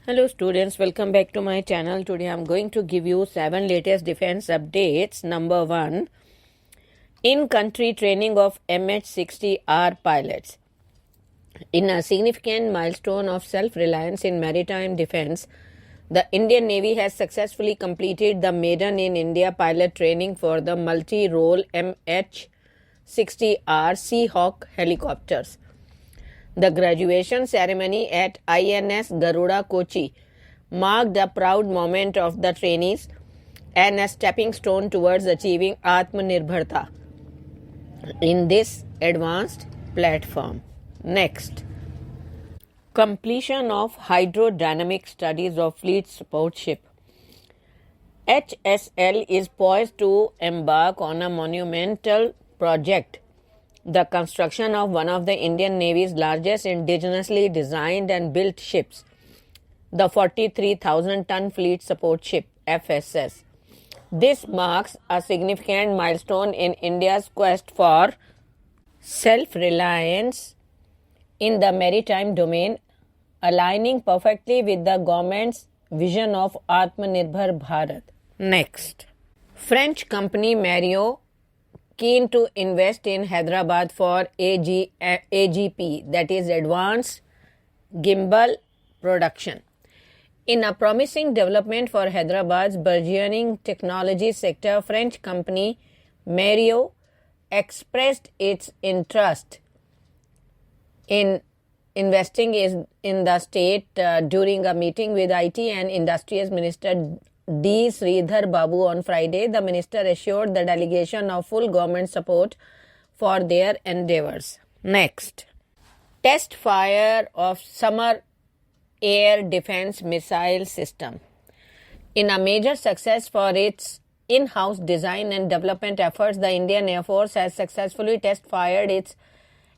Hello students, welcome back to my channel. Today I am going to give you 7 latest defense updates. Number 1, in-country training of MH-60R pilots. In a significant milestone of self-reliance in maritime defense, the Indian Navy has successfully completed the maiden in India pilot training for the multi-role MH-60R Seahawk helicopters. The graduation ceremony at INS Garuda Kochi marked a proud moment of the trainees and a stepping stone towards achieving Atmanirbharta in this advanced platform. Next, completion of hydrodynamic studies of fleet support ship. HSL is poised to embark on a monumental project, the construction of one of the Indian Navy's largest indigenously designed and built ships, the 43,000-ton Fleet Support Ship (FSS). This marks a significant milestone in India's quest for self-reliance in the maritime domain, aligning perfectly with the government's vision of Atmanirbhar Bharat. Next, French company Merio keen to invest in Hyderabad for AGP, that is Advanced Gimbal Production. In a promising development for Hyderabad's burgeoning technology sector, French company Merio expressed its interest in investing in the state during a meeting with IT and Industries Minister D. Sridhar Babu on Friday. The minister assured the delegation of full government support for their endeavors. Next, Testfire of SAMAR air defense missile system. In a major success for its in-house design and development efforts, the Indian Air Force has successfully test-fired its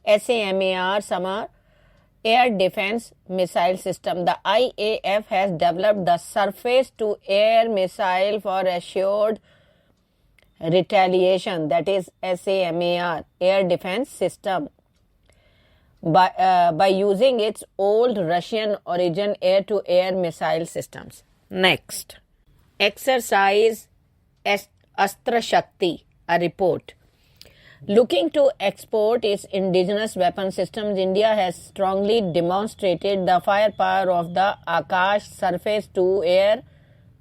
SAMAR air defense missile system. The IAF has developed the surface-to-air missile for assured retaliation, that is SAMAR air defense system, by using its old Russian origin air-to-air missile systems. Next, exercise Astrashakti, a report. Looking to export its indigenous weapon systems, India has strongly demonstrated the firepower of the Akash surface-to-air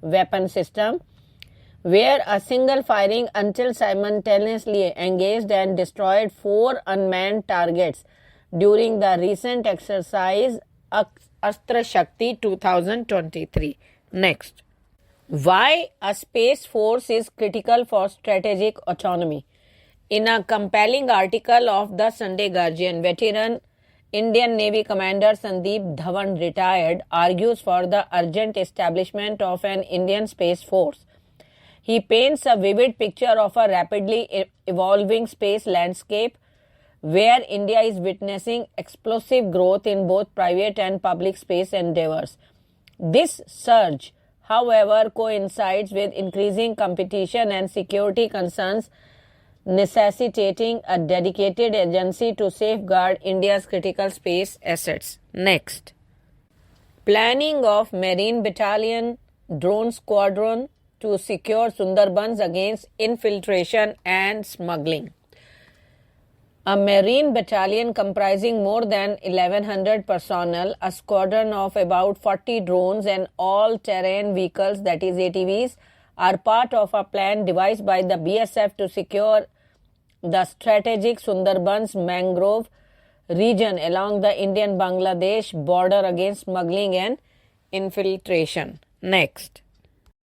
weapon system, where a single firing until simultaneously engaged and destroyed 4 unmanned targets during the recent exercise Astrashakti 2023. Next, why a space force is critical for strategic autonomy. In a compelling article of the Sunday Guardian, veteran Indian Navy Commander Sandeep Dhawan, retired, argues for the urgent establishment of an Indian Space Force. He paints a vivid picture of a rapidly evolving space landscape where India is witnessing explosive growth in both private and public space endeavors. This surge, however, coincides with increasing competition and security concerns, necessitating a dedicated agency to safeguard India's critical space assets. Next, planning of Marine Battalion drone squadron to secure Sundarbans against infiltration and smuggling. A Marine Battalion comprising more than 1,100 personnel, a squadron of about 40 drones and all-terrain vehicles, that is ATVs, are part of a plan devised by the BSF to secure the strategic Sundarbans mangrove region along the Indian-Bangladesh border against smuggling and infiltration. Next,